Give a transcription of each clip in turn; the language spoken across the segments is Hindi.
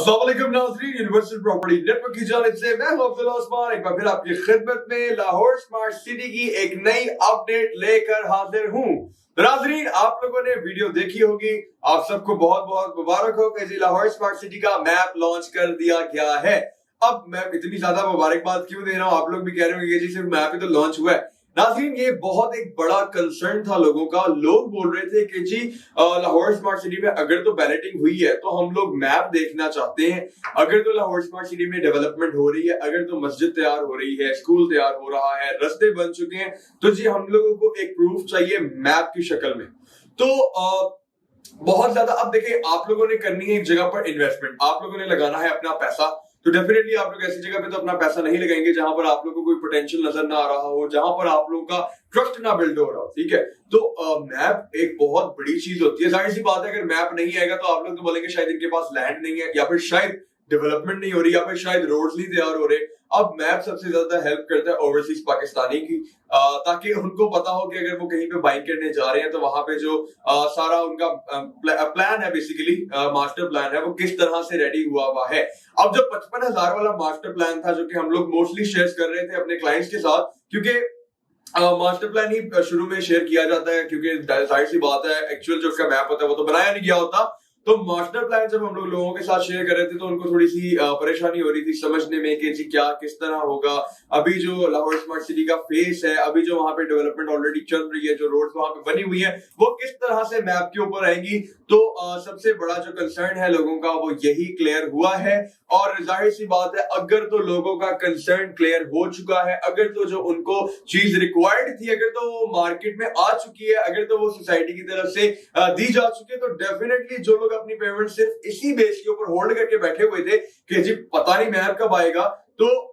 अस्सलाम वालेकुम नाज़रीन, यूनिवर्सल प्रॉपर्टी नेटवर्क की जानिब से मैं हूं अब्दुल उस्मान एक बार फिर आपकी खिदमत में लाहौर स्मार्ट सिटी की एक नई अपडेट लेकर हाजिर हूं। नाज़रीन, आप लोगों ने वीडियो देखी होगी, आप सबको बहुत बहुत मुबारक हो कि जी लाहौर स्मार्ट सिटी का मैप लॉन्च कर दिया गया है। अब मैं इतनी ज्यादा मुबारकबाद क्यों दे रहा हूं, आप लोग भी कह रहे होंगे जी सिर्फ मैप ही तो लॉन्च हुआ है। नाज़रीन, ये बहुत एक बड़ा कंसर्न था लोगों का। लोग बोल रहे थे कि जी लाहौर स्मार्ट सिटी में अगर तो बैलेटिंग हुई है तो हम लोग मैप देखना चाहते हैं। अगर तो लाहौर स्मार्ट सिटी में डेवलपमेंट हो रही है, अगर तो मस्जिद तैयार हो रही है, स्कूल तैयार हो रहा है, रास्ते बन चुके हैं, तो जी हम लोगों को एक प्रूफ चाहिए मैप की शक्ल में। तो बहुत ज्यादा अब देखिए, आप लोगों ने करनी है एक जगह पर इन्वेस्टमेंट, आप लोगों ने लगाना है अपना पैसा। तो डेफिनेटली आप लोग ऐसी जगह पे तो अपना पैसा नहीं लगाएंगे जहां पर आप लोगों को कोई पोटेंशियल नजर ना आ रहा हो, जहां पर आप लोगों का ट्रस्ट ना बिल्ड हो रहा हो। ठीक है, तो मैप एक बहुत बड़ी चीज होती है। जाहिर सी बात है, अगर मैप नहीं आएगा तो आप लोग तो बोलेंगे शायद इनके पास लैंड नहीं है, या फिर शायद डेवलपमेंट नहीं हो रही, या फिर शायद रोड्स नहीं तैयार हो रहे। अब मैप सबसे ज्यादा हेल्प करता है ओवरसीज पाकिस्तानी की, ताकि उनको पता हो कि अगर वो कहीं पे बाइक करने जा रहे हैं तो वहां पे जो सारा उनका प्लान है, बेसिकली मास्टर प्लान है, वो किस तरह से रेडी हुआ है। अब जो 55,000 वाला मास्टर प्लान था, जो कि हम लोग मोस्टली शेयर कर रहे थे अपने क्लाइंट्स के साथ, क्योंकि मास्टर प्लान ही शुरू में शेयर किया जाता है, क्योंकि जाहिर सी बात है एक्चुअल जो उसका मैप होता है वो तो बनाया नहीं गया होता। तो मास्टर प्लान जब हम लोग लोगों के साथ शेयर कर रहे थे तो उनको थोड़ी सी परेशानी हो रही थी समझने में कि जी क्या किस तरह होगा। अभी जो लाहौर स्मार्ट सिटी का फेस है, अभी जो वहां पे डेवलपमेंट ऑलरेडी चल रही है, जो रोड्स वहां पे बनी हुई है, वो किस तरह से मैप के ऊपर आएंगी। तो सबसे बड़ा जो कंसर्न है लोगों का वो यही क्लियर हुआ है। और जाहिर सी बात है, अगर तो लोगों का कंसर्न क्लियर हो चुका है, अगर तो जो उनको चीज रिक्वायर्ड थी, अगर तो वो मार्केट में आ चुकी है, अगर तो वो सोसाइटी की तरफ से दी जा चुकी है, तो डेफिनेटली जो लोग अपनी पेमेंट सिर्फ इसी बेस के ऊपर होल्ड करके बैठे हुए थे कि जी पता नहीं मैप कब आएगा, तो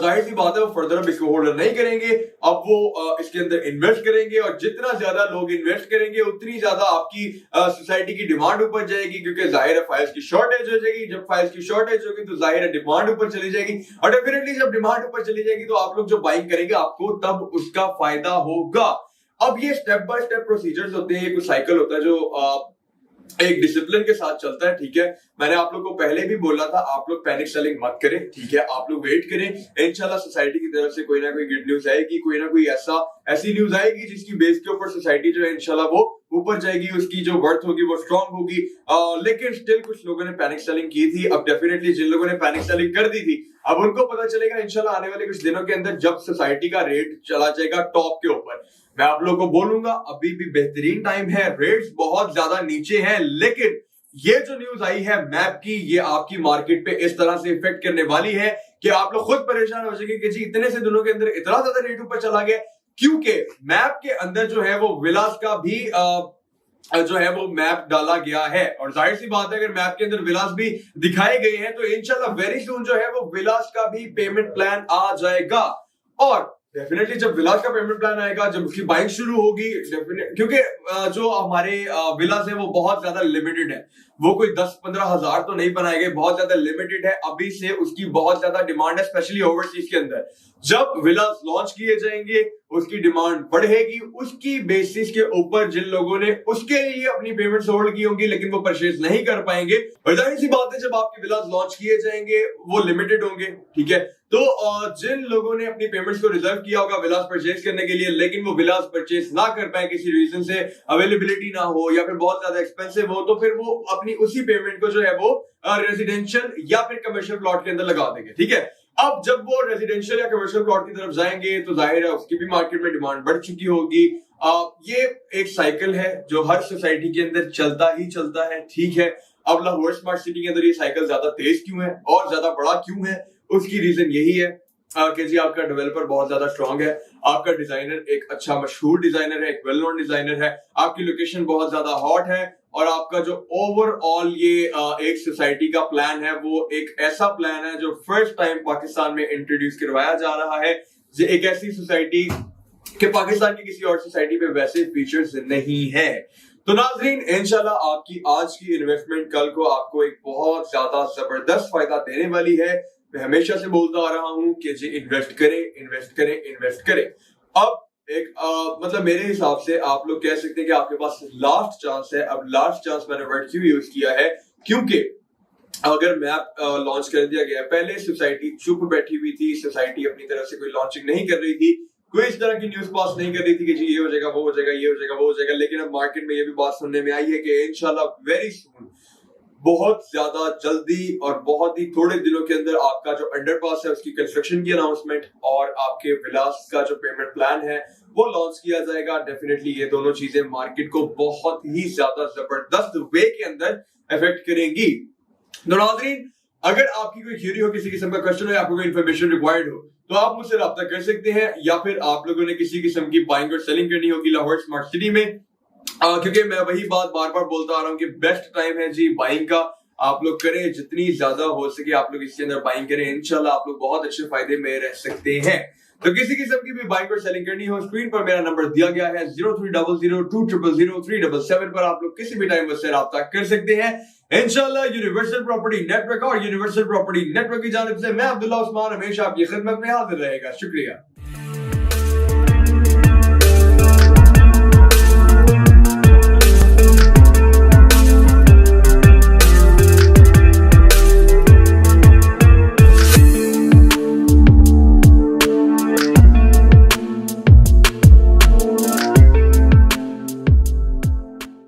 जाहिर सी बात है वो फर्दर अब इसको होल्ड नहीं करेंगे। अब वो इसके अंदर इन्वेस्ट करेंगे, और जितना ज्यादा लोग इन्वेस्ट करेंगे उतनी ज्यादा आपकी सोसाइटी की डिमांड ऊपर जाएगी, क्योंकि जाहिर है फाइल्स की शॉर्टेज हो जाएगी। जब फाइल्स की शॉर्टेज होगी तो जाहिर है डिमांड ऊपर चली जाएगी, और डेफिनेटली जब डिमांड ऊपर चली जाएगी तो आप लोग जो बाइंग करेंगे आपको तब उसका फायदा होगा। अब ये स्टेप बाय स्टेप प्रोसीजर्स होते हैं, ये कुछ साइकिल होता है जो एक डिसिप्लिन के साथ चलता है। ठीक है, मैंने आप लोग को पहले भी बोला था, आप लोग पैनिक सेलिंग मत करें। ठीक है, आप लोग वेट करें, इंशाल्लाह सोसाइटी की तरफ से कोई ना कोई गुड न्यूज आएगी, कोई ना कोई ऐसी न्यूज आएगी जिसकी बेस के ऊपर सोसाइटी जो है इंशाल्लाह वो ऊपर जाएगी, उसकी जो वर्थ होगी वो स्ट्रांग होगी। लेकिन स्टिल कुछ लोगों ने पैनिक सेलिंग की थी। अब डेफिनेटली जिन लोगों ने पैनिक सेलिंग कर दी थी, अब उनको पता चलेगा इंशाल्लाह आने वाले कुछ दिनों के अंदर, जब सोसाइटी का रेट चला जाएगा टॉप के ऊपर। मैं आप लोगों को बोलूंगा अभी भी बेहतरीन टाइम है, रेट्स बहुत ज्यादा नीचे हैं, लेकिन ये जो न्यूज आई है मैप की, ये आपकी मार्केट पे इस तरह से इफेक्ट करने वाली है कि आप लोग खुद परेशान हो जाएंगे कि जी इतने से दिनों के अंदर इतना ज्यादा रेट ऊपर चला गया। क्योंकि मैप के अंदर जो है वो विलास का भी जो है वो मैप डाला गया है, और जाहिर सी बात है अगर मैप के अंदर विलास भी दिखाए गए हैं तो इंशाल्लाह वेरी सून जो है वो विलास का भी पेमेंट प्लान आ जाएगा। और डेफिनेटली जब विलास का पेमेंट प्लान आएगा, जब उसकी बाइंग शुरू होगी, क्योंकि जो हमारे विलास है वो बहुत ज्यादा लिमिटेड है, वो कोई 10-15 हजार तो नहीं बनाए गए, बहुत ज्यादा लिमिटेड है। अभी से उसकी बहुत ज्यादा डिमांड है, स्पेशली ओवरसीज के अंदर। जब विलास लॉन्च किए जाएंगे उसकी डिमांड बढ़ेगी, उसकी बेसिस के ऊपर जिन लोगों ने उसके लिए अपनी पेमेंट होल्ड की होंगी लेकिन वो परचेज नहीं कर पाएंगे, और जाहिर सी बात है जब आपके विलास लॉन्च किए जाएंगे वो लिमिटेड होंगे। ठीक है, तो जिन लोगों ने अपनी पेमेंट्स को रिजर्व किया होगा विलास परचेज करने के लिए, लेकिन वो विलास परचेज ना कर पाए किसी रीजन से, अवेलेबिलिटी ना हो या फिर बहुत ज्यादा एक्सपेंसिव हो, तो फिर वो अपनी उसी पेमेंट को जो है वो रेजिडेंशियल या फिर कमर्शियल प्लॉट के अंदर लगा देंगे। ठीक है, अब जब वो रेजिडेंशियल या कमर्शियल प्लॉट की तरफ जाएंगे तो जाहिर है उसकी भी मार्केट में डिमांड बढ़ चुकी होगी। ये एक साइकिल है जो हर सोसाइटी के अंदर चलता ही चलता है। ठीक है, अब लाहौर स्मार्ट सिटी के अंदर ये साइकिल ज्यादा तेज क्यों है और ज्यादा बड़ा क्यों है, उसकी रीजन यही है कि जी आपका डेवलपर बहुत ज्यादा स्ट्रांग है, आपका डिजाइनर एक अच्छा मशहूर डिजाइनर है, एक वेल नोन डिजाइनर है, आपकी लोकेशन बहुत ज्यादा हॉट है, और आपका जो ओवरऑल ये एक सोसाइटी का प्लान है वो एक ऐसा प्लान है जो फर्स्ट टाइम पाकिस्तान में इंट्रोड्यूस करवाया जा रहा है। एक ऐसी सोसाइटी कि पाकिस्तान की किसी और सोसाइटी में वैसे फीचर्स नहीं है। तो नाजरीन, इंशाल्लाह आपकी आज की इन्वेस्टमेंट कल को आपको एक बहुत ज्यादा जबरदस्त फायदा देने वाली है। मैं हमेशा से बोलता आ रहा हूं कि जी इन्वेस्ट करें, इन्वेस्ट करें, इन्वेस्ट करें। अब एक मतलब मेरे हिसाब से आप लोग कह सकते हैं कि आपके पास लास्ट चांस है। अब लास्ट चांस मैंने वर्ड क्यों यूज किया है, क्योंकि अगर मैप लॉन्च कर दिया गया, पहले सोसाइटी चुप बैठी हुई थी, सोसाइटी अपनी तरफ से कोई लॉन्चिंग नहीं कर रही थी, कोई इस तरह की न्यूज पास नहीं कर रही थी कि जी ये हो जाएगा, वो हो जाएगा, ये हो जाएगा, वो हो जाएगा। लेकिन अब मार्केट में ये भी बात सुनने में आई है कि इंशाल्लाह वेरी सून, बहुत ज्यादा जल्दी और बहुत ही थोड़े दिनों के अंदर आपका जो अंडरपास है उसकी कंस्ट्रक्शन की अनाउंसमेंट और आपके विलास का जो पेमेंट प्लान है वो लॉन्च किया जाएगा। डेफिनेटली ये दोनों चीजें मार्केट को बहुत ही ज्यादा जबरदस्त वे के अंदर इफेक्ट करेंगी। तो नाज़रीन, अगर आपकी कोई क्यूरी हो, किसी किस्म का क्वेश्चन हो या आपको कोई इन्फॉर्मेशन रिक्वायर्ड हो तो आप मुझसे राब्ता कर सकते हैं, या फिर आप लोगों ने किसी किस्म की बाइंग और सेलिंग करनी होगी लाहौर स्मार्ट सिटी में, क्योंकि मैं वही बात बार बार बोलता आ रहा हूँ कि बेस्ट टाइम है जी बाइंग का। आप लोग करें, जितनी ज्यादा हो सके आप लोग इसके अंदर बाइंग करें, इंशाल्लाह आप लोग बहुत अच्छे फायदे में रह सकते हैं। तो किसी किस्म की भी बाइंग और सेलिंग करनी हो, स्क्रीन पर मेरा नंबर दिया गया है 0300200377 पर आप लोग किसी भी टाइम मुझसे राब्ता कर सकते हैं। इंशाल्लाह यूनिवर्सल प्रॉपर्टी नेटवर्क और यूनिवर्सल प्रॉपर्टी नेटवर्क की जानिब से मैं अब्दुल्ला उस्मान हमेशा आपकी खिदमत में हाजिर रहेगा। शुक्रिया।